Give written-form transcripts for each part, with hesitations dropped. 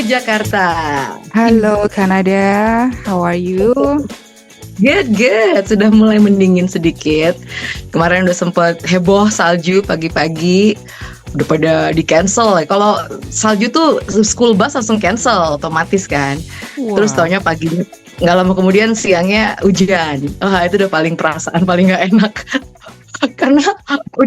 Jakarta. Halo Kanada, how are you? Good. Sudah mulai mendingin sedikit. Kemarin udah sempat heboh salju pagi-pagi. Udah pada di-cancel. Kalau salju tuh school bus langsung cancel otomatis kan. Terus Wah, taunya pagi nggak lama kemudian siangnya hujan. Itu udah paling perasaan paling nggak enak. Karena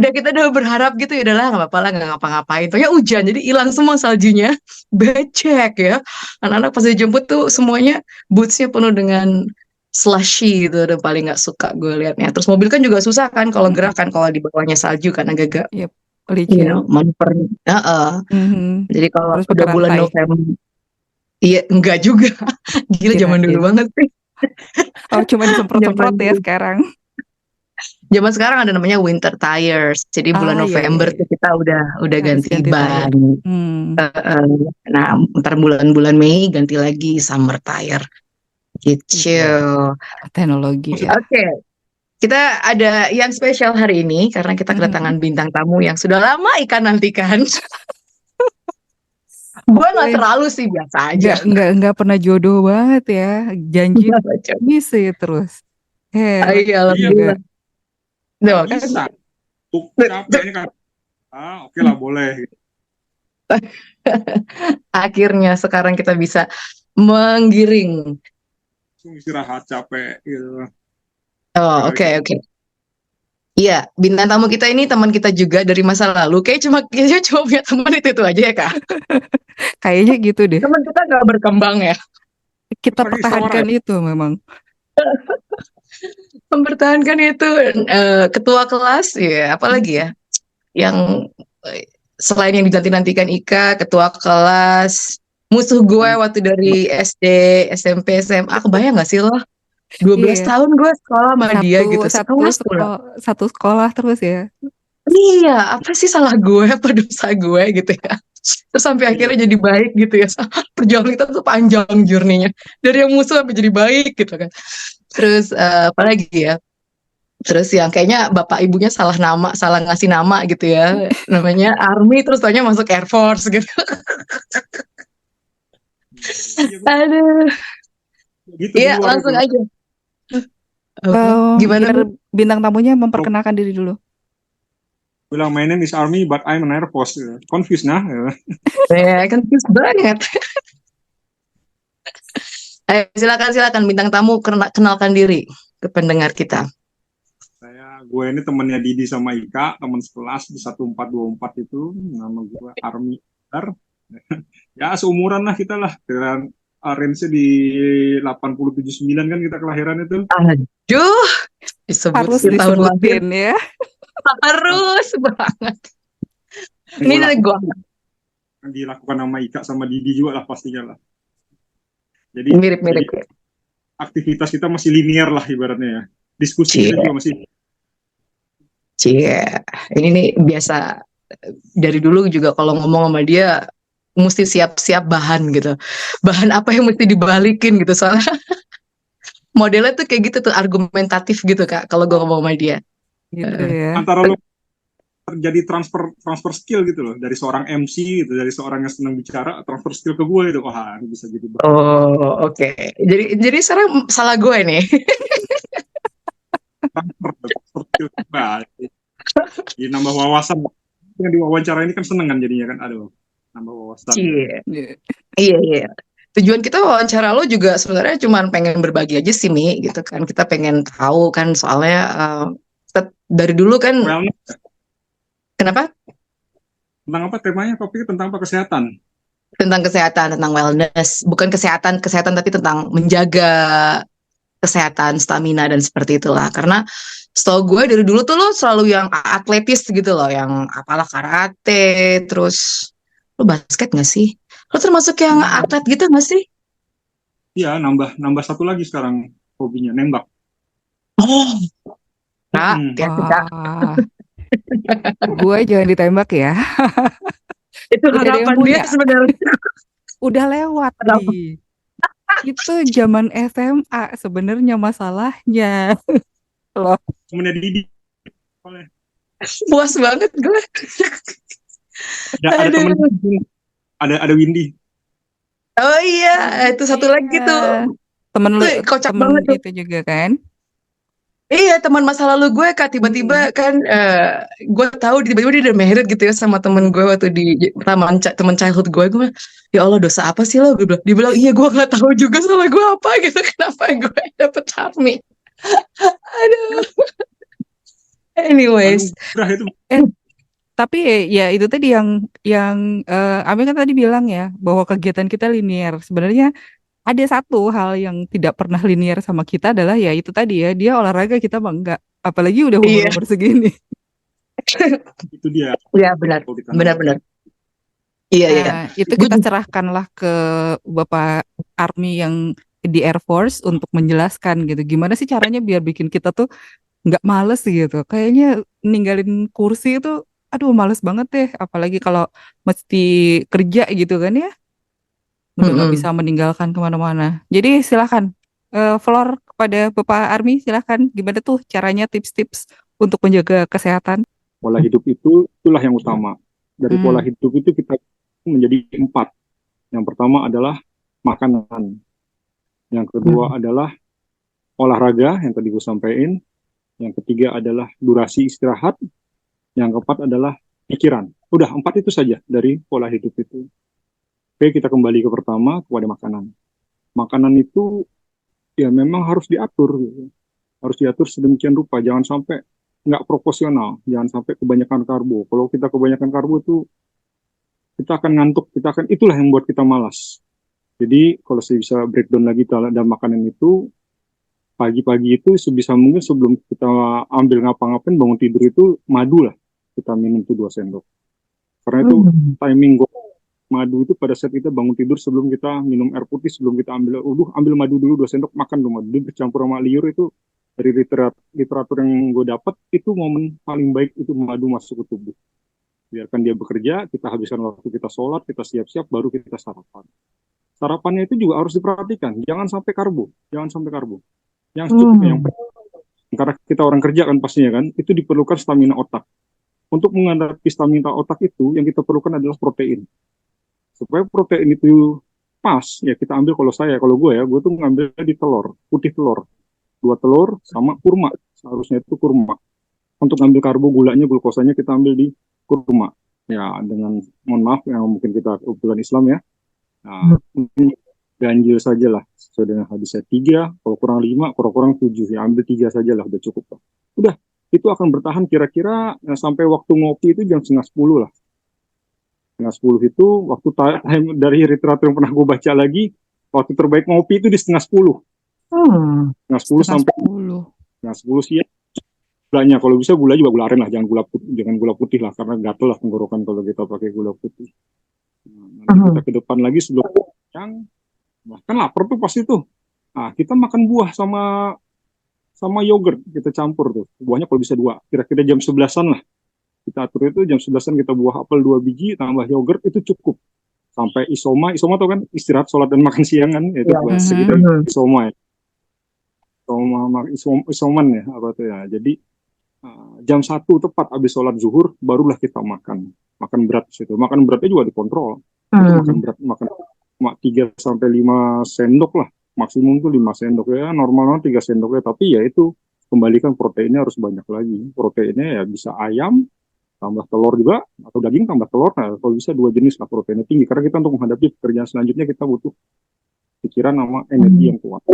kita udah berharap gitu, ya udahlah nggak apa-apa lah, nggak ngapa-ngapain. Taunya hujan, jadi hilang semua saljunya. Becek ya. Anak-anak pas dijemput tuh semuanya bootsnya penuh dengan slushy gitu. Udah paling nggak suka gue liatnya. Terus mobil kan juga susah kan kalau gerak kan, kalau di bawahnya salju kan agak-agak yep, licin. manuver. Mhm. Jadi kalau Harus pakai udah bulan rantai. November, iya enggak juga. Gila, zaman dulu Kirain. banget sih. Oh, cuma Zaman disemprot-semprot ya dulu. sekarang. Zaman sekarang ada namanya winter tires. Jadi bulan Ah, iya, iya, November iya. tuh kita udah Harus ganti ganti ban. tire. Hmm, Eh, nah, ntar bulan-bulan Mei ganti lagi summer tire. Gitu. wah, teknologi ya. Oke, kita ada yang spesial hari ini karena kita Mhm. kedatangan bintang tamu yang sudah lama Ika nantikan. Gue nggak Gue terlalu sih, biasa aja. nggak pernah jodoh banget ya. Janji misi terus. Heran Iya, Iya, juga. alhamdulillah. nggak Tuh, kan. bisa. Capek ini kan. Oke lah boleh. Akhirnya sekarang kita bisa menggiring. Langsung istirahat capek gitu. Oh, Gara-gara oke, kita. oke. Iya, bintang tamu kita ini teman kita juga dari masa lalu. Kayaknya cuma punya teman itu aja ya, Kak. Kayaknya gitu deh. Teman kita nggak berkembang ya. Kita Lagi sawara pertahankan ya. itu memang. Mempertahankan itu ketua kelas, ya, apalagi ya. Yang selain yang dinanti-nantikan Ika, ketua kelas, musuh gue Yang waktu dari SD, SMP, SMA, kebayang gak sih lo? 12 Iya, tahun gue sekolah sama dia satu gitu, satu sekelas pula. satu sekolah terus ya. Iya, apa sih salah gue, apa dosa gue gitu ya. Terus sampai iya. akhirnya jadi baik gitu ya. Perjuangan kita tuh panjang journey-nya. Dari yang musuh sampai jadi baik gitu kan. Terus apalagi ya. Terus yang kayaknya bapak ibunya salah nama, salah ngasih nama gitu ya. Namanya Army, terus taunya masuk Air Force gitu. Iya, Aduh. gitu di Iya, luar itu. langsung aja. Gimana Biar nih? bintang tamunya Kalau memperkenalkan diri dulu. bilang my name is Army but I'm an Air Force. Confused nah. Ya, kan confused banget. Silakan bintang tamu, kenalkan diri ke pendengar kita. Gue ini temennya Didi sama Ika, teman sekelas di 1424 itu. Nama gue Army. Ya seumuran lah kita lah. Dan range-nya di 87-9 kan kita kelahiran itu. Aduh, disebut Harus sih tahun lahir. disebutin ya. Harus banget. Yang Ini gue dari lakukan, gue. yang dilakukan sama Ika sama Didi juga lah pastinya lah. Jadi Mirip-mirip ya. aktivitas kita masih linear lah ibaratnya ya. Diskusi kita Cie, juga masih. cie. Ini nih biasa dari dulu juga kalau ngomong sama dia mesti siap-siap bahan gitu. Bahan apa yang mesti dibalikin gitu. Soalnya modelnya tuh kayak gitu tuh, argumentatif gitu Kak kalau gue ngomong sama dia. Gitu Heeh. ya. Antara lo terjadi transfer skill gitu loh, dari seorang MC gitu, dari seorang yang senang bicara, transfer skill ke gue itu. Wah, ini bisa jadi Oh, oke. Jadi sekarang salah gue nih. transfer skill ke gue. Jadi nambah wawasan. Yang diwawancara ini kan seneng kan jadinya kan, aduh, nambah wawasan. Cie. Iya. Iya. Tujuan kita wawancara lo juga sebenarnya cuma pengen berbagi aja sih, Mi, gitu kan. Kita pengen tahu kan soalnya dari dulu kan. Wellness, Kenapa? tentang apa temanya? Topiknya tentang apa? Kesehatan. Tentang kesehatan, tentang wellness. Bukan kesehatan tapi tentang menjaga kesehatan, stamina dan seperti itulah. Karena setahu gue dari dulu tuh lo selalu yang atletis gitu loh, yang apalah karate, terus lo basket gak sih? Lo termasuk yang atlet gitu gak sih? Iya, nambah satu lagi sekarang hobinya, nembak. Oh, Kak, Hmm. ya Kak. Wah, gue jangan ditembak ya. Itu Udah ada yang harapan dia punya. sebenarnya. Udah lewat Kenapa? nih. Itu zaman SMA sebenarnya masalahnya. Loh, Temennya Didi. Oleh. Puas banget gue. Ada temen, Aduh. ada Windy. Oh iya, itu satu lagi tuh. Iya. Temen lu, Tuh kocak temen banget tuh. itu juga kan? Iya, teman masa lalu gue Kak, tiba-tiba Hmm. kan gue tahu tiba-tiba dia udah married gitu ya sama temen gue waktu di teman childhood gue bilang, ya Allah dosa apa sih lo? Gue bilang, dibilang iya gue nggak tahu juga salah gue apa gitu kenapa gue dapet Army. Aduh. Anyways, Anugerah itu. Eh, tapi ya itu tadi yang Ami kan tadi bilang ya bahwa kegiatan kita linear. Sebenarnya ada satu hal yang tidak pernah linear sama kita adalah ya itu tadi ya dia olahraga kita mah enggak. Apalagi udah iya, umur-umur segini. Itu dia iya benar, kalau kita benar-benar. Iya, iya. Nah, itu Gue kita juga, serahkanlah ke Bapak Army yang di Air Force untuk menjelaskan gitu. Gimana sih caranya biar bikin kita tuh nggak males gitu. Kayaknya ninggalin kursi itu, aduh males banget deh. Apalagi kalau mesti kerja gitu kan ya. Udah nggak bisa mm-mm. meninggalkan kemana-mana. Jadi silahkan, floor kepada Bapak Army, silahkan. Gimana tuh caranya tips-tips untuk menjaga kesehatan? pola hidup itulah yang utama. Dari pola Hmm. hidup itu kita menjadi 4. Yang pertama adalah makanan. Yang kedua adalah olahraga yang tadi gue sampaikan. Yang ketiga adalah durasi istirahat. Yang keempat adalah pikiran. Udah 4 itu saja dari pola hidup itu. Oke, kita kembali ke pertama kepada makanan. Makanan itu ya memang harus diatur gitu. Harus diatur sedemikian rupa, jangan sampai nggak proporsional, jangan sampai kebanyakan karbo. Kalau kita kebanyakan karbo itu kita akan ngantuk, itulah yang membuat kita malas. Jadi kalau saya bisa breakdown lagi dalam makanan itu, pagi-pagi itu sebisa mungkin sebelum kita ambil ngapa-ngapain bangun tidur itu madu lah, kita minum tuh 2 sendok. Karena itu Hmm. timing madu itu pada saat kita bangun tidur sebelum kita minum air putih, sebelum kita ambil madu dulu 2 sendok, makan tuh madu bercampur sama liur itu. Dari literatur yang gue dapat itu momen paling baik itu madu masuk ke tubuh. Biarkan dia bekerja, kita habiskan waktu kita sholat, kita siap-siap, baru kita sarapan. Sarapannya itu juga harus diperhatikan, jangan sampai karbo, yang cukup, yang Hmm. karena kita orang kerja kan pastinya kan, itu diperlukan stamina otak. Untuk menghadapi stamina otak itu, yang kita perlukan adalah protein. Supaya protein itu pas, ya kita ambil, kalau gue ya, gue tuh ngambil di telur, putih telur. 2 telur sama kurma, seharusnya itu kurma. Untuk ambil karbo, gulanya, glukosanya kita ambil di kurma. Ya, dengan, mohon maaf, yang mungkin kita kebetulan Islam ya, nah, ganjil saja lah, sesuai dengan hadisnya 3, kalau kurang 5, kalau kurang 7, ya ambil 3 saja lah, udah cukup lah. Udah, itu akan bertahan kira-kira sampai waktu ngopi itu jam setengah 10 lah. Setengah 10 itu waktu time dari literatur yang pernah gue baca lagi, waktu terbaik ngopi itu di setengah 10. Hmm. Setengah 10 Setengah sampai 10. setengah 10 siang. Gulanya, kalau bisa gula juga gula aren lah, jangan gula putih lah, karena gatel lah tenggorokan kalau kita pakai gula putih. Nah, nanti kita Hmm. ke depan lagi sebelum siang, bahkan lapar tuh pasti tuh. Nah, kita makan buah sama sama yogurt, kita campur tuh. Buahnya kalau bisa 2, kira-kira jam 11-an lah. Kita atur itu jam 11-an, kita buah apel 2 biji, tambah yogurt, itu cukup. Sampai isoma tuh kan istirahat, sholat, dan makan siang kan, itu Ya. buat Mhm. sekitar Hmm. isoma ya. Isoman ya, apa tuh ya. Jadi jam 1 tepat habis sholat zuhur, barulah kita makan berat situ. Makan beratnya juga dikontrol. Itu makan Hmm. berat, makan 3 sampai 5 sendok lah, maksimum tuh 5 sendok ya, normalnya 3 sendok ya. Tapi ya itu, kembalikan proteinnya harus banyak lagi. Proteinnya ya bisa ayam tambah telur juga, atau daging tambah telur. Nah, kalau bisa 2 jenis lah, proteinnya tinggi, karena kita untuk menghadapi pekerjaan selanjutnya kita butuh pikiran sama energi yang kuat.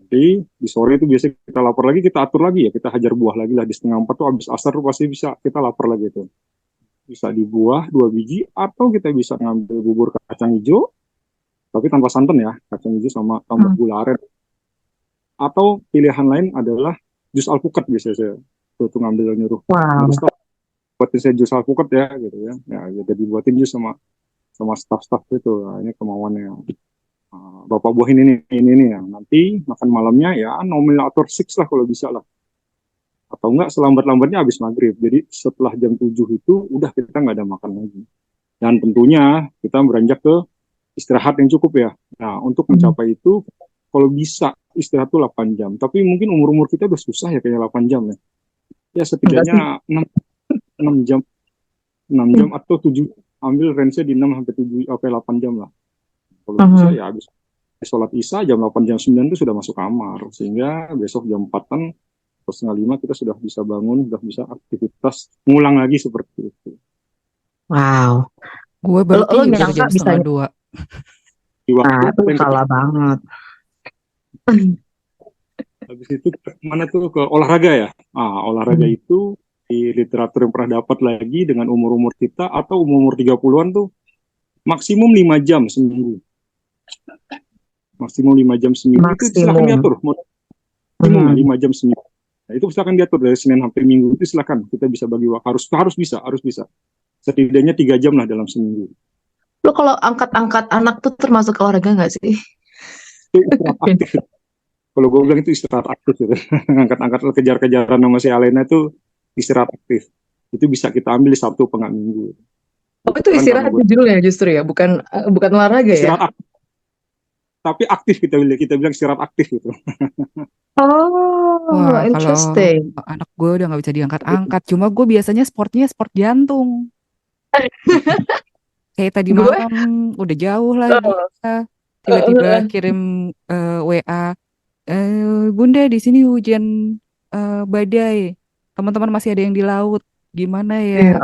Jadi di sore itu biasanya kita lapar lagi, kita atur lagi ya, kita hajar buah lagi lah di setengah 4 tuh, habis asar tuh pasti bisa kita lapar lagi tuh. Bisa di buah 2 biji, atau kita bisa ngambil bubur kacang hijau tapi tanpa santan ya, kacang hijau sama tambah Hmm. gula aren. Atau pilihan lain adalah jus alpukat, biasanya saya tuh ngambil, nyuruh Wow. staff buatin saya jus alpukat ya gitu ya. Ya jadi buatin jus sama sama staff-staff itu. Nah, ini kemauannya. Bapak buah ini nih ya. Nanti makan malamnya ya nominator 6 lah kalau bisa lah. Atau enggak selambat-lambatnya habis maghrib. Jadi setelah jam 7 itu udah kita nggak ada makan lagi. Dan tentunya kita beranjak ke istirahat yang cukup ya. Nah, untuk Hmm. mencapai itu, kalau bisa istirahat tuh 8 jam. Tapi mungkin umur-umur kita udah susah ya kayaknya 8 jam ya. Ya Enggak sih. setidaknya 6 jam, 6 jam atau 7, ambil range-nya di 6 sampai 7 sampai 8 jam lah. Kalau bisa ya habis sholat isya jam 8 jam 9 itu sudah masuk kamar, sehingga besok jam 4-an atau setengah 5 kita sudah bisa bangun, sudah bisa aktivitas ngulang lagi seperti itu. Wow. Gue Lo baru tidur nyangka jam bisa, setengah 2. Di waktu itu yang salah banget. habis itu mana tuh ke olahraga ya. Olahraga itu di literatur yang pernah dapat lagi dengan umur-umur kita atau umur 30-an tuh maksimum 5 jam seminggu. Maksimum 5 jam seminggu itu silakan diatur. Maksimum 5 jam seminggu. Nah, itu silakan diatur dari Senin sampai Minggu itu silakan kita bisa bagi waktu, harus bisa. Setidaknya 3 jam lah dalam seminggu. Lo kalau angkat-angkat anak tuh termasuk olahraga nggak sih? Itu istirahat aktif. Kalau gue bilang itu istirahat aktif gitu. Angkat-angkat kejar-kejaran sama si Alena itu istirahat aktif. Itu bisa kita ambil di Sabtu pekan Minggu. Oh, itu istirahat judulnya justru ya, bukan olahraga ya? Istirahat aktif. Tapi aktif kita bilang istirahat aktif gitu. Wah, Interesting. kalau anak gue udah nggak bisa diangkat-angkat. Cuma gue biasanya sportnya sport jantung. Kayak tadi malam udah jauh lagi. Tiba-tiba kirim WA. Bunda di sini hujan badai. Teman-teman masih ada yang di laut. Gimana ya?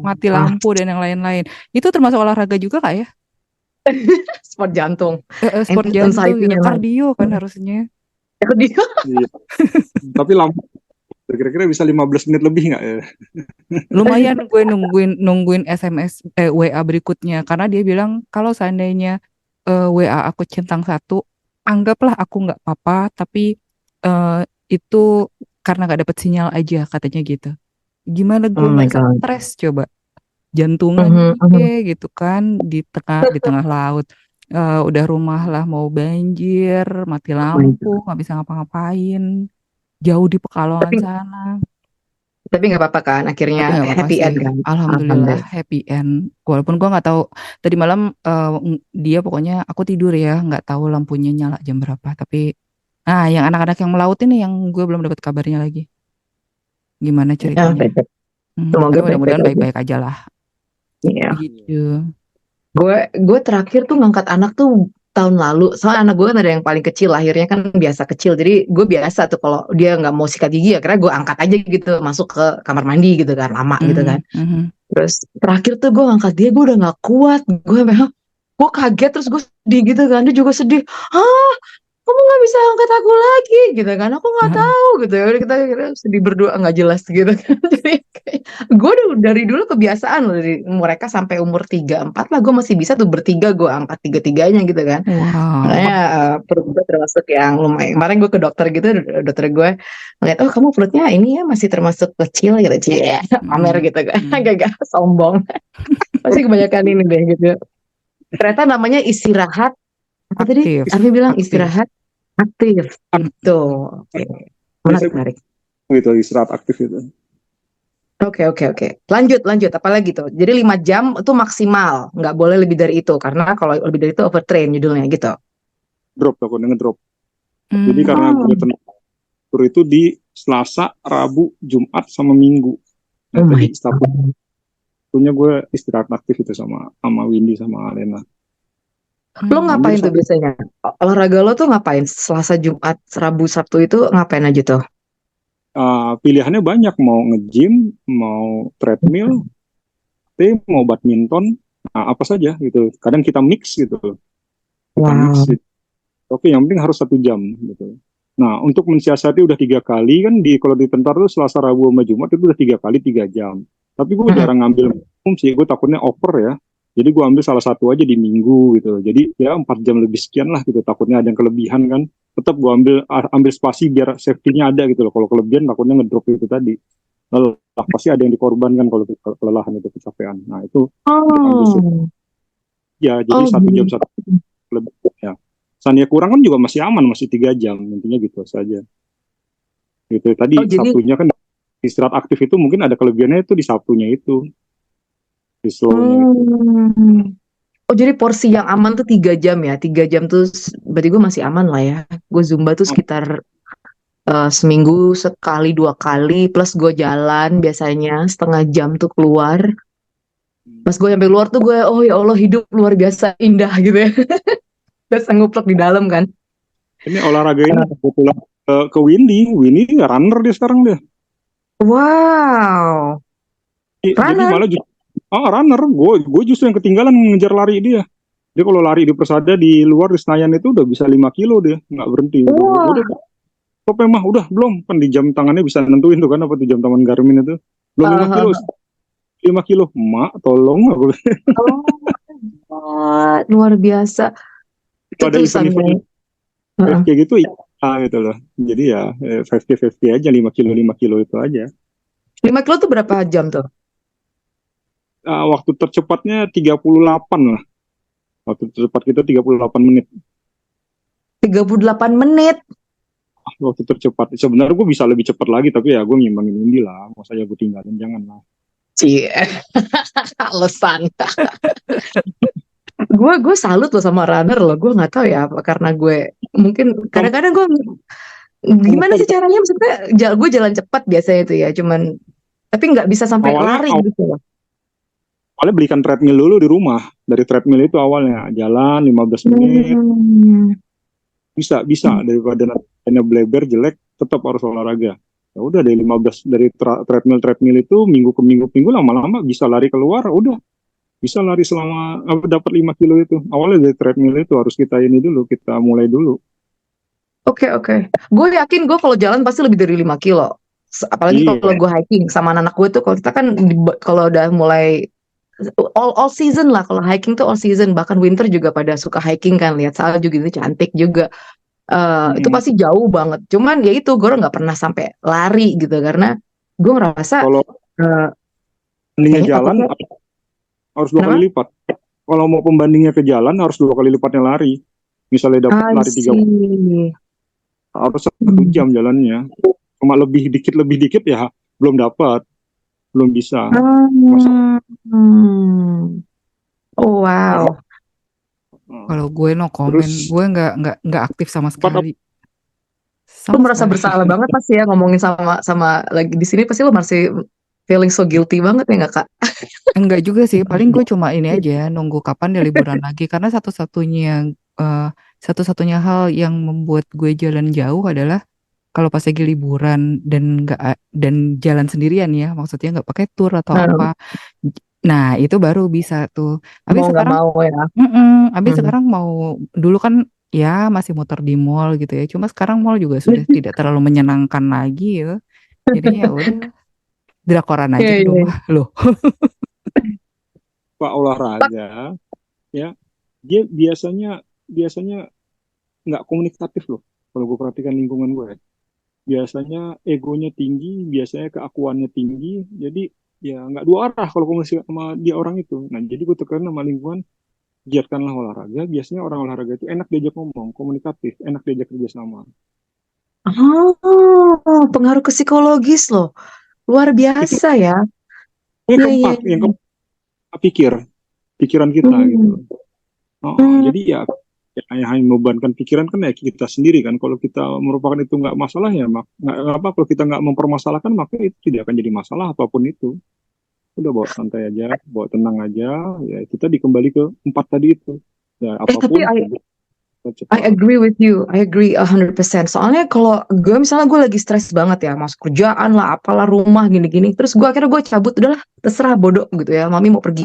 Mati lampu dan yang lain-lain. Itu termasuk olahraga juga nggak ya? Sport jantung. Sport jantung gitu. Kardio kan harusnya. Iya. Tapi lama. Kira-kira bisa 15 menit lebih nggak ya? Lumayan gue nungguin SMS WA berikutnya. Karena dia bilang kalau seandainya WA aku centang 1, anggaplah aku nggak apa-apa, tapi itu karena nggak dapet sinyal aja katanya gitu. Gimana gue nggak stres coba, jantungan gitu kan di tengah laut, udah rumah lah mau banjir, mati lampu, nggak bisa ngapa-ngapain, jauh di Pekalongan sana. Tapi nggak apa-apa kan, akhirnya happy end kan? Alhamdulillah happy end. Walaupun gue nggak tahu tadi malam dia pokoknya aku tidur ya, nggak tahu lampunya nyala jam berapa. Tapi yang anak-anak yang melaut ini yang gue belum dapat kabarnya lagi. Gimana ceritanya? Semoga mudah-mudahan baik-baik aja lah. Iya. Gitu. Gue terakhir tuh ngangkat anak tuh tahun lalu. Soalnya anak gue kan ada yang paling kecil, lahirnya kan biasa kecil. Jadi gue biasa tuh kalau dia nggak mau sikat gigi ya, karena gue angkat aja gitu, masuk ke kamar mandi gitu kan, lama gitu kan. Terus terakhir tuh gue ngangkat dia, gue udah nggak kuat. Gue kaget, terus gue sedih gitu kan. Dia juga sedih. Kamu nggak bisa angkat aku lagi gitu kan, aku nggak tahu gitu ya. Kita sedih berdua nggak jelas gitu kan. Jadi gue dari dulu kebiasaan loh, dari mereka sampai umur 3-4 lah gue masih bisa tuh bertiga gue angkat tiga-tiganya gitu kan. Makanya perut gue termasuk yang lumayan. Kemarin gue ke dokter gitu, dokter gue ngeliat, oh kamu perutnya ini ya masih termasuk kecil gitu, pamer gitu kan. Agak sombong. Pasti kebanyakan ini deh gitu. Ternyata namanya istirahat. Apa tadi? Armi bilang istirahat aktif. Itu. Menarik. Gitu, istirahat aktif itu. Oke. Lanjut. Apalagi tuh? Jadi 5 jam itu maksimal. Nggak boleh lebih dari itu. Karena kalau lebih dari itu overtrain judulnya gitu. Drop, aku ngedrop. Jadi karena gue teratur itu di Selasa, Rabu, Jumat, sama Minggu. Tadi Sabtunya gue istirahat aktif itu sama Windy sama Alena. Lo ngapain tuh biasanya? Olahraga lo tuh ngapain? Selasa, Jumat, Rabu, Sabtu itu ngapain aja tuh? Pilihannya banyak, mau nge-gym, mau treadmill, mau badminton, apa saja gitu. Kadang kita mix gitu. Oke, yang penting harus 1 jam gitu. Nah, untuk mensiasati udah 3 kali kan, kalau di Tentar tuh Selasa, Rabu, sama Jumat itu udah 3 kali 3 jam. Tapi gue jarang ngambil sih, gue takutnya over ya. Jadi gue ambil salah satu aja di Minggu gitu. Jadi ya 4 jam lebih sekian lah gitu. Takutnya ada yang kelebihan kan. Tetap gue ambil spasi biar safety-nya ada gitu loh. Kalau kelebihan takutnya ngedrop itu tadi. Lelah, pasti ada yang dikorbankan kalau kelelahan itu, kecapean. Nah itu ya jadi 1 jam 1 lebih ya. Sania kurang kan juga masih aman, masih 3 jam. Intinya gitu saja. Gitu tadi Sabtunya kan istirahat aktif itu mungkin ada kelebihannya itu di Sabtunya itu. Oh jadi porsi yang aman tuh 3 jam ya. 3 jam tuh berarti gue masih aman lah ya. Gue Zumba tuh sekitar seminggu sekali 2 kali, plus gue jalan biasanya setengah jam tuh keluar. Pas gue sampai keluar tuh gue, oh ya Allah hidup luar biasa indah gitu ya. Biasa nguplek di dalam kan. Ini olahraga ini Eh, kebetulan ke Windy runner dia sekarang dia. wow, Jadi runner. malah runner, gue justru yang ketinggalan ngejar lari dia. Dia kalau lari di Persada di luar di Senayan itu udah bisa 5 kilo dia, nggak berhenti. Udah, Wah, stop mah, udah belum. Kan di jam tangannya bisa nentuin tuh kan apa tuh jam tangan Garmin itu. Belum 5 kilo, eh, 5 kilo. Mak, tolong aku. oh, luar biasa. Kalau ada Keterusan dong. event-event Heeh. kayak gitu ya gitu loh. Jadi ya 50-50 aja 5 kilo itu aja. 5 kilo tuh berapa jam tuh? Waktu tercepatnya 38 lah. Waktu tercepat kita 38 menit. 38 menit. Waktu tercepat. Sebenarnya gue bisa lebih cepat lagi, tapi ya gue ngimbangin Indi lah. Masa ya gue tinggalin, jangan lah. Cie, alasan. Gue salut loh sama runner loh. Gue nggak tahu ya apa karena gue mungkin Kamu kadang-kadang gue gimana sih caranya maksudnya gue jalan cepat biasanya itu ya cuman tapi nggak bisa sampai awalnya lari gitu loh. awalnya belikan treadmill dulu di rumah. Dari treadmill itu awalnya jalan 15 menit. Hmm. Bisa daripada nantinya bleber jelek, tetap harus olahraga. Ya udah dari 15 dari treadmill itu minggu ke minggu lama-lama bisa lari keluar, udah bisa lari selama dapat 5 kilo itu. Awalnya dari treadmill itu harus kita ini dulu, kita mulai dulu. Oke. Gue yakin gue kalau jalan pasti lebih dari 5 kilo. Apalagi kalau Iya. gue hiking sama anak gue tuh kalau kita kan kalau udah mulai all season lah kalau hiking tuh all season bahkan winter juga pada suka hiking kan lihat salju gitu cantik juga. Itu Mm-mm. pasti jauh banget. Cuman ya itu gue nggak pernah sampai lari gitu karena gue ngerasa Kalau eh, bandingnya kayaknya jalan takutnya harus 2 kali kenapa? lipat. Kalau mau pembandingnya ke jalan harus 2 kali lipatnya lari. Misalnya dapat I lari 3 see. harus 1 jam Hmm. jalannya. Cuma lebih dikit ya belum dapat, belum bisa. Masa Hmm. Oh harus wow. Kalau gue no comment, terus gue nggak aktif sama cepat sekali, Lu sama merasa sekali. bersalah banget pasti ya ngomongin sama sama lagi di sini pasti lu masih feeling so guilty banget ya nggak Kak? Enggak juga sih, paling gue cuma ini aja nunggu kapan dia liburan lagi karena eh, satu-satunya hal yang membuat gue jalan jauh adalah kalau pas lagi liburan dan dan jalan sendirian ya, maksudnya nggak pakai tour atau Hmm, apa. Nah, itu baru bisa tuh. Habis mau nggak sekarang, mau ya. habis Hmm. sekarang mau dulu kan ya masih muter di mall gitu ya. Cuma sekarang mall juga sudah tidak terlalu menyenangkan lagi ya. Jadinya ya udah drakoran aja Iya, di iya. rumah loh. Pak olahraga ya dia biasanya biasanya nggak komunikatif loh kalau gue perhatikan lingkungan gue ya. Biasanya egonya tinggi, biasanya keakuannya tinggi, jadi ya nggak dua arah kalau komunikasi sama dia orang itu. Nah jadi gue tekan sama lingkungan, giatkanlah olahraga. Biasanya orang olahraga itu enak diajak ngomong, komunikatif, enak diajak kerjasama. Oh, pengaruh ke psikologis loh. Luar Itu biasa ya. yang Iya, iya, keempat, yang iya. keempat pikiran kita gitu. Hmm. Hmm. Jadi ya hanya membebankan pikiran kan ya kita sendiri kan. Kalau kita merupakan itu nggak masalah ya nggak apa. Kalau kita nggak mempermasalahkan maka itu tidak akan jadi masalah apapun itu. Udah bawa santai aja, bawa tenang aja. Ya kita dikembali ke empat tadi itu. Ya Tapi apapun kita I cepat. agree with you. I agree 100%. Soalnya kalau gue misalnya gue lagi stres banget ya, masuk kerjaan lah, apalah rumah gini-gini. Terus gue akhirnya gue cabut, udahlah terserah bodoh gitu ya. Mami mau pergi,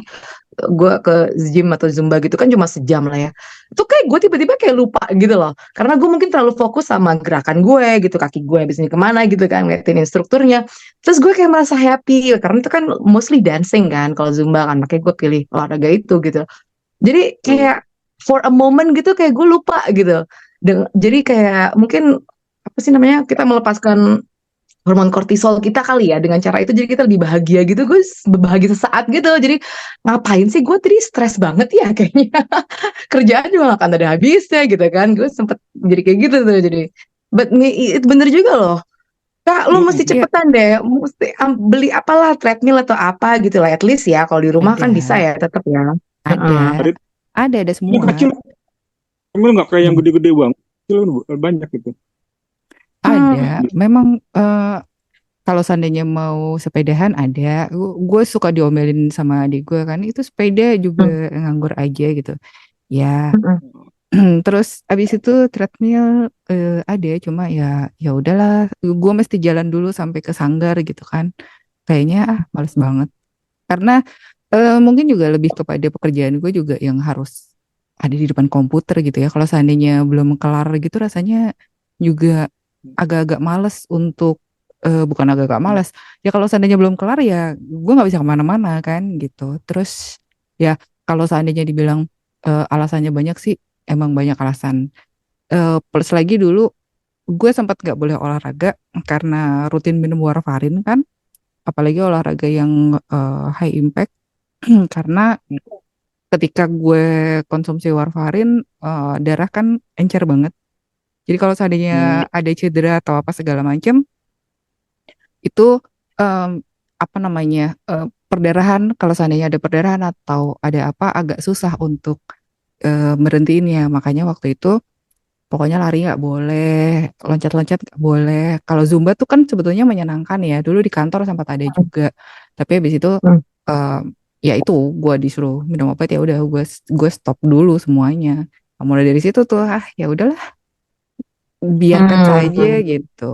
gue ke gym atau zumba gitu kan cuma sejam lah ya. Itu kayak gue tiba-tiba kayak lupa gitu loh. Karena gue mungkin terlalu fokus sama gerakan gue gitu, kaki gue habis ini kemana gitu kan, ngeliatin instrukturnya. Terus gue kayak merasa happy karena itu kan mostly dancing kan, kalau zumba kan, makanya gue pilih olahraga itu gitu. Jadi Tuh. kayak for a moment gitu kayak gue lupa gitu. Jadi kayak mungkin apa sih namanya kita melepaskan hormon kortisol kita kali ya dengan cara itu jadi kita lebih bahagia gitu gue bahagia sesaat gitu jadi ngapain sih gue tadi stres banget ya kayaknya kerjaan juga gak akan ada habisnya gitu kan gue sempet jadi kayak gitu tuh jadi but itu bener juga loh Kak, lo mesti Iya, cepetan deh, mesti beli apalah treadmill atau apa gitu lah, at least ya. Kalau di rumah kan bisa ada, ya, tetap ya. Heeh. ada, Ada ada yang kecil, semua. nggak kayak yang Hmm. gede-gede banget. Kecil banyak gitu. Ada. Hmm. Memang kalau seandainya mau sepedahan ada. Gue suka diomelin sama adik gue kan, itu sepeda juga Hmm. nganggur aja gitu. Ya, Hmm. Terus abis itu treadmill ada, cuma ya udahlah, gue mesti jalan dulu sampai ke Sanggar gitu kan. Kayaknya males banget. Karena mungkin juga lebih kepada pekerjaan gue juga yang harus ada di depan komputer gitu ya. Kalau seandainya belum kelar gitu rasanya juga agak-agak males untuk bukan agak-agak males. Ya kalau seandainya belum kelar ya gue nggak bisa kemana-mana kan gitu. Terus ya kalau seandainya dibilang alasannya banyak sih, emang banyak alasan. Plus lagi dulu gue sempat nggak boleh olahraga karena rutin minum warfarin kan, apalagi olahraga yang high impact. Karena ketika gue konsumsi warfarin, darah kan encer banget. Jadi kalau Hmm, seandainya ada cedera atau apa segala macem, itu em, apa namanya, perdarahan, kalau seandainya ada perdarahan atau ada apa agak susah untuk berhentiin ya. Makanya waktu itu pokoknya lari nggak boleh, loncat-loncat nggak boleh. Kalau Zumba tuh kan sebetulnya menyenangkan ya. Dulu di kantor sempat ada juga. Tapi habis itu Hmm. eh, ya itu gue disuruh minum obat, ya udah gue stop dulu semuanya. Nah, mulai dari situ tuh ya udahlah, biarkan saja Hmm. gitu.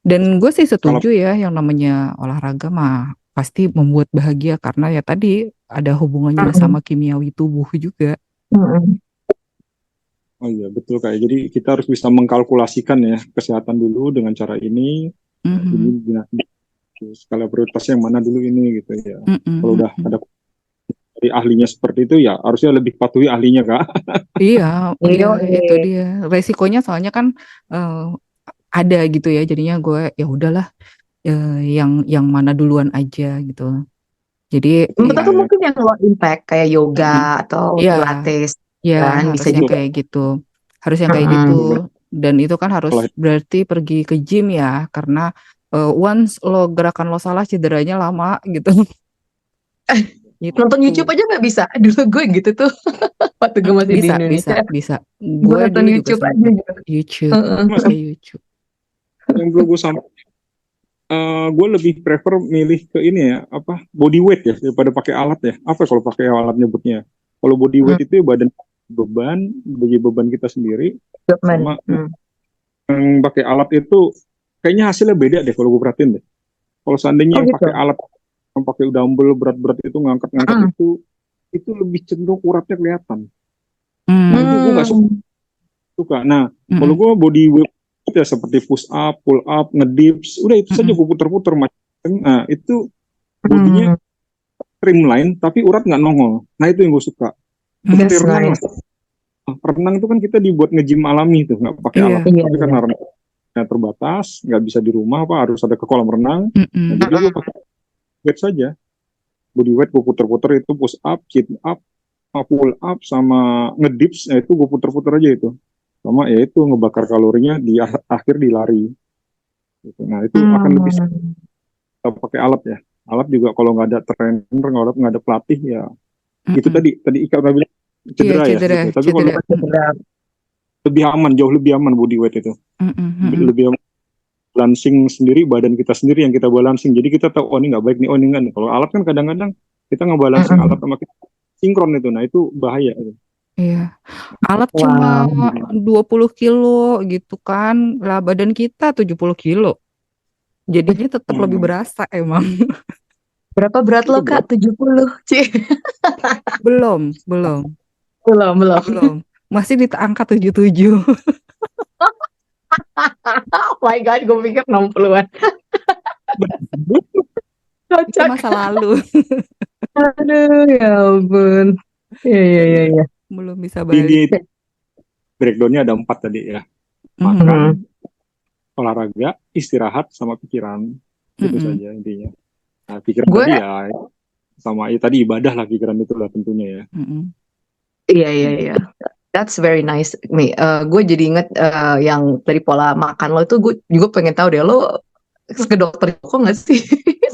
Dan gue sih kalau setuju ya, yang namanya olahraga mah pasti membuat bahagia karena ya tadi ada hubungannya Hmm. sama kimiawi tubuh juga. Hmm. oh iya betul kayak jadi kita harus bisa mengkalkulasikan ya kesehatan dulu dengan cara ini Mhm. skala prioritasnya yang mana dulu ini gitu ya. Mhm, Kalau udah mhm. ada dari ahlinya seperti itu ya harusnya lebih patuhi ahlinya kak. Iya, iya Iya, itu iya. dia. Resikonya soalnya kan eh, ada gitu ya. Jadinya gue ya udahlah, yang mana duluan aja gitu. Jadi Menurut ya, aku Ya, mungkin yang low impact kayak yoga mm-mm. atau Ya, pilates ya kan bisa harusnya betul juga. kak. kayak gitu. Harus yang kayak gitu. Mm-mm. Dan itu kan harus Kalau berarti pergi ke gym ya, karena once lo gerakan lo salah cederanya lama gitu. Nonton YouTube Itu. aja nggak bisa. Dulu gue gitu tuh waktu gue masih di Bisa, bisa, Indonesia. bisa. Gue Gue nonton dulu juga YouTube aja sempet gitu. YouTube, Heeh. mas pakai YouTube. yang dulu gue sama gue lebih prefer milih ke ini ya apa body weight ya daripada pakai alat ya. Apa kalau pakai alat nyebutnya? Kalau body weight itu ya badan beban bagi beban kita sendiri Equipment. sama yang pakai alat itu kayaknya hasilnya beda deh kalau gue perhatiin deh. Kalau seandainya Oh yang gitu. pakai alat yang pakai dumbbell berat-berat itu ngangkat-ngangkat Mm. itu lebih cenderung uratnya kelihatan. Nah Hmm, itu gue nggak Hmm. suka. Nah kalau mm-mm, gue body weight ya seperti push up, pull up, ngedips, udah itu saja mm-mm. gue puter-puter macam. Nah itu bodinya Hmm. streamline tapi urat nggak nongol. Nah itu yang gue suka. Seperti That's renang lah. nice. Renang itu kan kita dibuat nge-gym alami tuh, nggak pakai alat. Iya, Iya, Tapi iya. karena renangnya terbatas, nggak bisa di rumah apa harus ada ke kolam renang. Nah mm-mm, jadi gue pakai weight saja. Body weight gue puter-puter itu push up, sit up, pull up sama ngedips. Nah itu gue puter-puter aja itu. Sama ya itu ngebakar kalorinya di akhir di lari. Gitu. Nah itu akan lebih Hmm. pakai alat ya. Alat juga kalau nggak ada trainer, nggak ada pelatih ya itu mm-mm. tadi Ika udah bilang Iya, cedera ya cedera, gitu. Tapi kalau cedera. Sedap. lebih aman, jauh lebih aman body weight itu. Mm-mm, mm-mm. Lebih aman. Balancing sendiri, badan kita sendiri yang kita balancing. Jadi kita tahu, oh ini nggak baik nih, oh ini nggak nih. Kalau alat kan kadang-kadang kita ngebalancing alat Mm-mm. sama kita sinkron itu. Nah itu bahaya. Iya, alat cuma Wow. 20 kilo gitu kan, lah badan kita 70 kilo. Jadinya tetap lebih Hmm, berasa emang. Berapa berat lo itu Kak? berat. 70. Cih. Belum, belum, Belum, belum. belum. Masih di angka 77. Oh my God, gue pikir 60-an. Itu Kocak. masa lalu. Aduh, ya ampun. Iya, iya, iya, iya. Belum bisa Ini balik. breakdownnya ada 4 tadi ya. Mhm, Makan, Hmm. olahraga, istirahat, sama pikiran. Itu mm-mm, saja intinya. Nah pikiran Gue, tadi ya sama ya, tadi ibadah lah pikiran itu lah tentunya ya. mm-mm, iya, iya, iya. That's very nice, Mi. Gue jadi inget yang dari pola makan lo itu, gue juga pengen tahu deh, lo ke dokter kok nggak sih?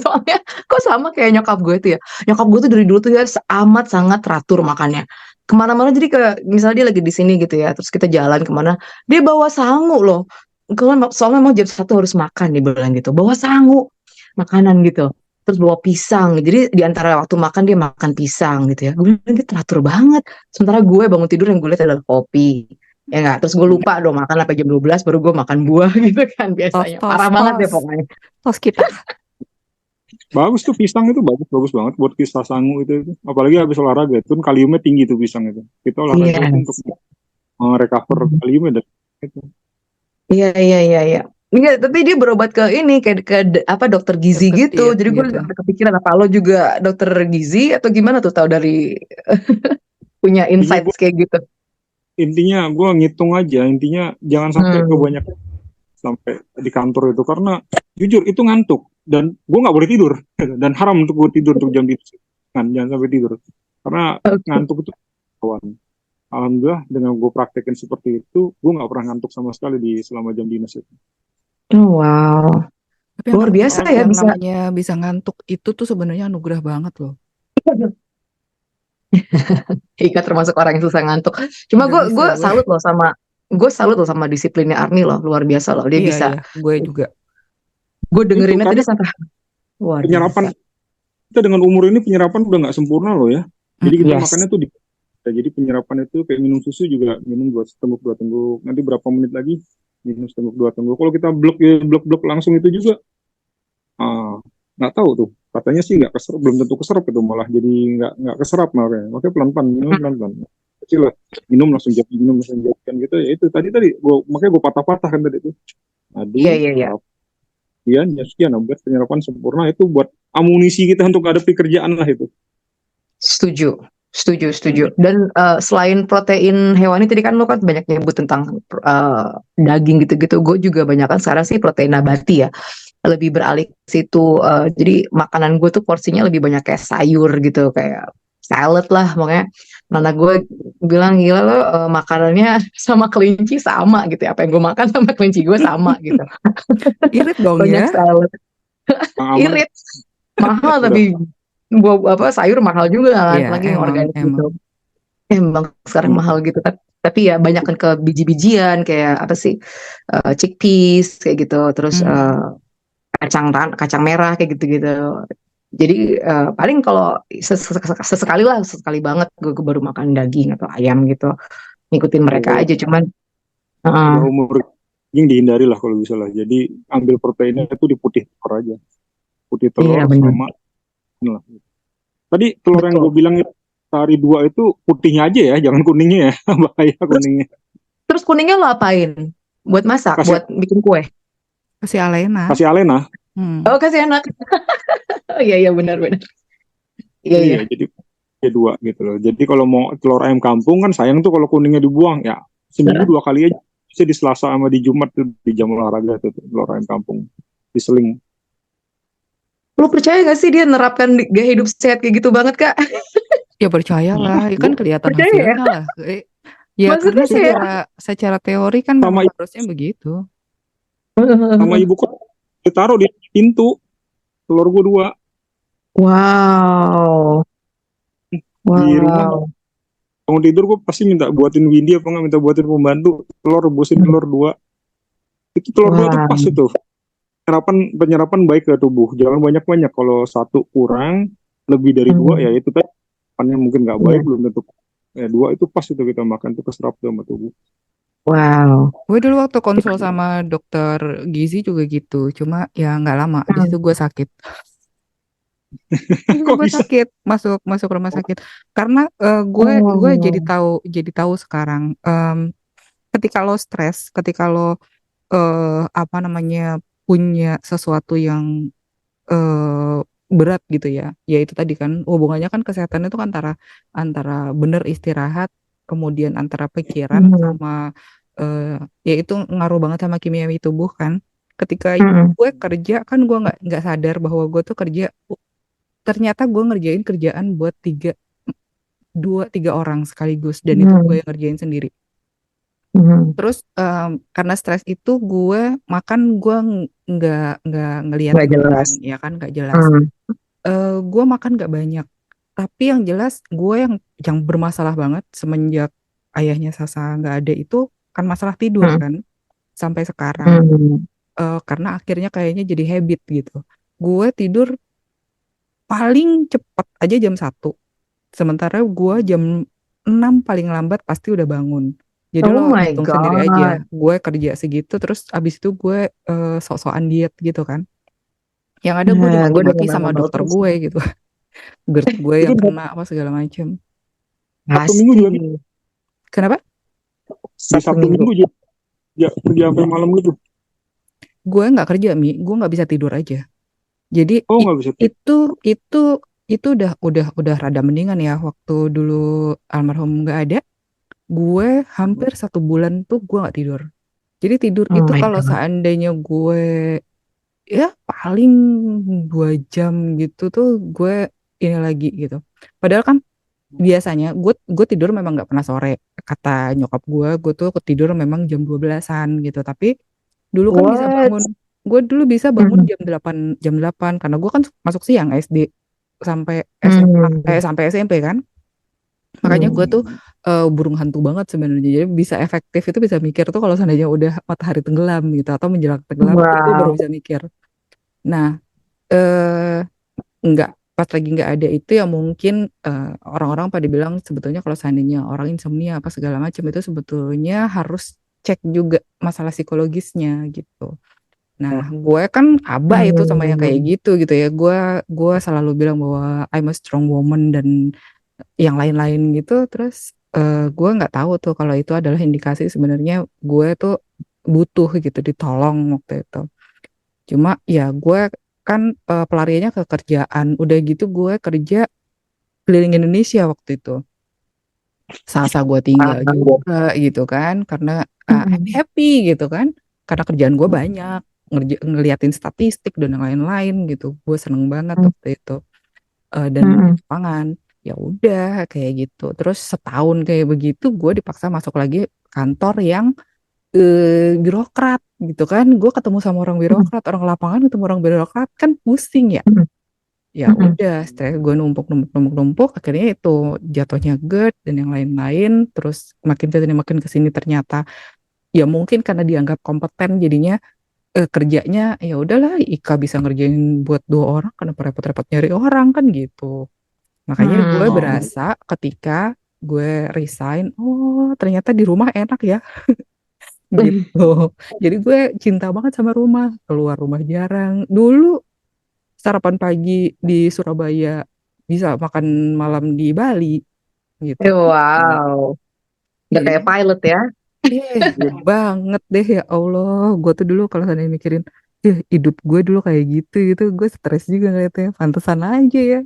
Soalnya kok sama kayak nyokap gue tuh ya. Nyokap gue tuh dari dulu tuh ya amat sangat teratur makannya. Kemana-mana jadi misalnya dia lagi di sini gitu ya, terus kita jalan kemana, dia bawa sangu loh. Kalau soalnya memang jam 1 harus makan dia bilang gitu, bawa sangu makanan gitu. terus bawa pisang. Jadi di antara waktu makan dia makan pisang gitu ya. Gue bilang dia teratur banget. Sementara gue bangun tidur yang gue lihat adalah kopi. Ya enggak, terus gue lupa dong makan sampai jam 12 baru gue makan buah gitu kan Tos, biasanya. tos, Parah banget deh tos. pokoknya. Tos kita. Bagus tuh pisang itu bagus bagus banget buat kita sangu itu. Apalagi habis olahraga itu kan kaliumnya tinggi tuh pisang itu. Kita olahraga itu untuk Yes. recover kaliumnya dan itu. Iya, iya, iya, iya. Enggak, tapi dia berobat ke ini apa dokter gizi Dokter gitu. diet Jadi gue gitu. sampai kepikiran apa lo juga dokter gizi atau gimana tuh tahu dari punya Intinya insights kayak gitu. gue ngitung aja intinya jangan sampai Hmm. kebanyakan sampai di kantor itu karena jujur itu ngantuk dan gue nggak boleh tidur dan haram untuk gue tidur untuk jam itu jangan sampai tidur karena Oke. ngantuk itu kawan. Alhamdulillah dengan gue praktekin seperti itu gue nggak pernah ngantuk sama sekali di selama jam dinas itu. Oh, wow. Tapi Luar biasa ya yang bisa. namanya bisa ngantuk itu tuh sebenarnya anugerah banget loh. Ika termasuk orang yang susah ngantuk. Cuma Nggak gue bisa gue gue. salut loh sama disiplinnya Army loh, luar biasa loh. Dia Iya, bisa. iya, gue juga. Gue Itu dengerinnya tadi karena sampai luar penyerapan biasa. kita dengan umur ini penyerapan udah nggak sempurna loh ya. Jadi kita Yes. makannya tuh jadi penyerapan itu kayak minum susu juga minum dua tengguk. Nanti berapa menit lagi minum setenguk dua tengguk. Kalau kita blok langsung itu juga nggak tahu tuh. Katanya sih nggak keserap, belum tentu keserap itu malah jadi nggak keserap malah. Makanya pelan-pelan minum pelan-pelan. Kecil lah minum langsung jadi kan gitu ya itu tadi makanya gue patah-patah kan tadi itu. Iya, Aduh, iya, iya. sekian buat penyerapan sempurna itu buat amunisi kita untuk hadapi kerjaan lah itu. Setuju, setuju, setuju. Dan selain protein hewani tadi kan lo kan banyak nyebut tentang daging gitu-gitu. Gue juga banyak kan sekarang sih protein nabati ya. Lebih beralih ke situ. Jadi makanan gue tuh porsinya lebih banyak kayak sayur gitu, kayak salad lah. Makanya Nana gue bilang gila lo makanannya sama kelinci sama gitu ya. Apa yang gue makan sama kelinci gue sama gitu. Irit dong Banyak ya. salad. Yang aman Irit. Mahal udah tapi buah apa sayur mahal juga kan, Iya, apalagi yang organik emang. gitu. Emang sekarang aman. mahal gitu. Tapi ya banyak kan ke biji-bijian kayak apa sih chickpeas kayak gitu. Terus kacang merah kayak gitu-gitu. Jadi paling kalau sesekali banget gue baru makan daging atau ayam gitu. Ngikutin mereka Kalau aja cuman udah umur yang dihindari lah kalau bisa lah. Jadi ambil proteinnya itu di putih telur aja. Putih iya telur benar. sama lah. Tadi telur yang Betul. gue bilang itu sehari dua itu putihnya aja ya, jangan kuningnya ya. Bahaya kuningnya. Terus kuningnya lo apain? Buat masak, Kasih buat bikin kue. Kasih Alena. kasih alena. Oh, kasih anak. Oh iya, iya, benar-benar. Iya, iya. Iya, jadi dua gitu loh. Jadi kalau mau telur ayam kampung kan sayang tuh kalau kuningnya dibuang ya. Seminggu dua kali aja. Bisa di Selasa sama di Jumat tuh di jam olahraga tuh telur ayam kampung diseling. Lo percaya gak sih dia nerapkan gaya hidup sehat kayak gitu banget, Kak? Ya percayalah, ya kan kelihatan Percaya ya? hasilnya lah. Ya karena Maksudnya kayak secara teori kan Sama memang harusnya begitu. sama ibu kok ditaruh di pintu telur gue dua wow. di rumah. Wow. Bangun tidur gue pasti minta buatin Windy apa nggak minta buatin pembantu telur rebusin telur dua. Itu telur dua tuh Wow. pas itu. Penyerapan baik ke tubuh. Jangan banyak-banyak. Kalau satu kurang lebih dari dua ya itu tadi makannya mungkin nggak baik Iya. belum tentu. Ya dua itu pas itu kita makan itu keserap tuh sama tubuh. Wow. Gue dulu waktu konsul sama dokter gizi juga gitu. Cuma ya nggak lama. Di situ gue sakit. Kok Gue bisa? sakit masuk rumah sakit karena gue jadi tahu sekarang ketika lo stres, ketika lo apa namanya punya sesuatu yang eh, berat gitu ya, ya itu tadi kan hubungannya kan kesehatan itu kan antara bener istirahat, kemudian antara pikiran sama ya itu ngaruh banget sama kimiawi tubuh kan. Ketika gue kerja kan gue nggak sadar bahwa gue tuh kerja, ternyata gue ngerjain kerjaan buat dua tiga orang sekaligus dan itu gue yang ngerjain sendiri. Terus karena stres itu gue makan gue nggak ngelihat Nggak jelas. ya kan nggak jelas. Gue makan nggak banyak, tapi yang jelas gue yang bermasalah banget semenjak ayahnya Sasa nggak ada itu kan masalah tidur kan sampai sekarang. Karena akhirnya kayaknya jadi habit gitu. Gue tidur paling cepat aja jam 1. Sementara gue jam 6 paling lambat pasti udah bangun. Jadi Oh lo my hitung sendiri aja. God. Gue kerja segitu terus abis itu gue sok-sokan diet gitu kan. Yang ada gue Nah, gue dimaki-maki dengan sama nama dokter bagus. gue gitu. GERD gue Jadi yang kena apa segala macam. Sabtu Minggu juga pasti Kenapa? di Sabtu Sabtu Minggu. Minggu juga ya, kerja sampai malam gitu. Gue nggak kerja gue nggak bisa tidur aja. Jadi Oh nggak bisa tidur. itu udah rada mendingan ya waktu dulu almarhum nggak ada. Gue hampir 1 bulan tuh gue nggak tidur. Jadi tidur Oh itu my kalau God. seandainya gue ya paling 2 jam gitu tuh gue ini lagi gitu. Padahal kan biasanya gue tidur memang nggak pernah sore. Kata nyokap gue tuh tidur memang jam 12-an gitu. Tapi dulu kan bisa What? bangun. Gue dulu bisa bangun Hmm. jam 8 karena gue kan masuk siang SD sampai SMA Hmm. sampai SMP kan. Makanya gue tuh burung hantu banget sebenarnya. Jadi bisa efektif itu bisa mikir tuh kalau seandainya udah matahari tenggelam gitu atau menjelang tenggelam tuh gue baru Wow. bisa mikir. Nah, eh nggak pas lagi nggak ada itu ya mungkin orang-orang pada bilang sebetulnya kalau seandainya orang insomnia apa segala macam itu sebetulnya harus cek juga masalah psikologisnya gitu. Nah, gue kan aba itu sama yang kayak Hmm. gitu ya. Gue selalu bilang bahwa I'm a strong woman dan yang lain-lain gitu. Terus gue nggak tahu tuh kalau itu adalah indikasi sebenarnya gue tuh butuh gitu ditolong waktu itu. Cuma ya gue kan pelariannya ke kerjaan. Udah gitu gue kerja keliling Indonesia waktu itu. Sasa gue tinggal Wow. juga gitu kan. Karena Hmm. happy gitu kan. Karena kerjaan gue banyak. Ngeliatin statistik dan yang lain-lain gitu. Gue seneng banget waktu itu. Dan Hmm. lapangan. Ya udah kayak gitu. Terus setahun kayak begitu gue dipaksa masuk lagi kantor yang birokrat gitu kan. Gue ketemu sama orang birokrat, orang lapangan ketemu orang birokrat kan pusing ya. Hmm. Ya Hmm. udah, stres gue numpuk, akhirnya itu jatuhnya GERD dan yang lain-lain. Terus makin kesini ternyata ya mungkin karena dianggap kompeten jadinya kerjanya ya udahlah Ika bisa ngerjain buat 2 orang, kenapa repot-repot nyari orang kan gitu. Makanya gue Oh, berasa ketika gue resign, oh ternyata di rumah enak ya Hmm. gitu. Jadi gue cinta banget sama rumah, keluar rumah jarang. Dulu sarapan pagi di Surabaya, bisa makan malam di Bali gitu. Wow. Udah kayak Jadi, pilot ya. banget deh ya Allah. Gue tuh dulu kalau saya mikirin, hidup gue dulu kayak gitu, gue stres juga ngeliatnya. Pantesan aja ya.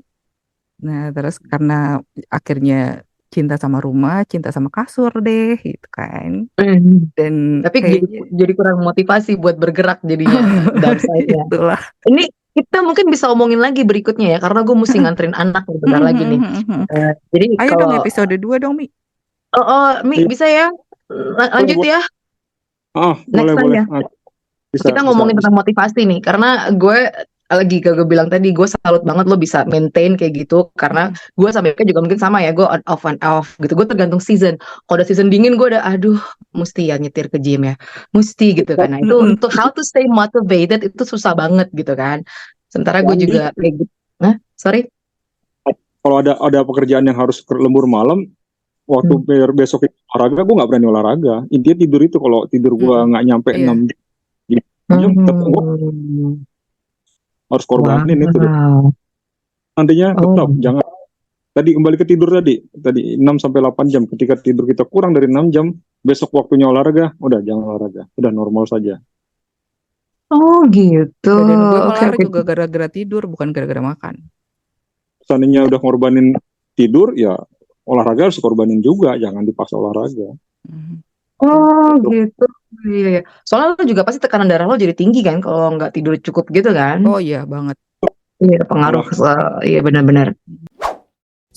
Nah, terus karena akhirnya cinta sama rumah, cinta sama kasur deh, gitu kan. Hmm. Dan Tapi kayaknya jadi kurang motivasi buat bergerak jadinya downside-nya. itulah. Ini kita mungkin bisa omongin lagi berikutnya ya, karena gue mesti nganterin anak nih bentar lagi nih. Jadi Ayo dong kalau episode 2 dong, Mi. Mi iya, bisa ya, boleh, lanjut boleh. ya Boleh, next time boleh. ya. Bisa, Kita bisa, ngomongin bisa. tentang motivasi nih, karena gue lagi gue bilang tadi gue salut banget lo bisa maintain kayak gitu, karena gue sama Eka juga mungkin sama ya, gue on off gitu, gue tergantung season. Kalau udah season dingin gue udah aduh mesti ya nyetir ke gym ya, mesti gitu kan. Nah itu untuk how to stay motivated itu susah banget gitu kan. Sementara gue Jadi, juga kayak gitu. Sorry. kalau ada pekerjaan yang harus lembur malam, waktu besok olahraga, gue nggak berani olahraga. Intinya tidur itu, kalau tidur gue nggak nyampe Iya. 6 jam, tetap gue harus korbanin itu deh. Wow. Nantinya tetap, Oh. jangan. Tadi kembali ke tidur tadi 6 sampai 8 jam. Ketika tidur kita kurang dari 6 jam, besok waktunya olahraga, udah jangan olahraga. Udah normal saja. Oh gitu. Badan gue Oke melar oke. juga gara-gara tidur, bukan gara-gara makan. Seandainya udah ngorbanin tidur, ya olahraga harus korbanin juga, jangan dipaksa olahraga. Oh gitu. Iya, iya. Soalnya lo juga pasti tekanan darah lo jadi tinggi kan kalau nggak tidur cukup gitu kan. Oh iya banget. Iya, pengaruh ke, iya benar-benar.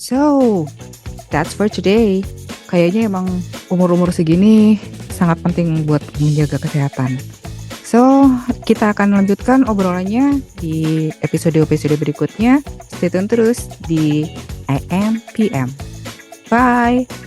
So, that's for today. Kayaknya emang umur-umur segini sangat penting buat menjaga kesehatan. So, kita akan lanjutkan obrolannya di episode-episode berikutnya. Stay tune terus di AM PM. Bye!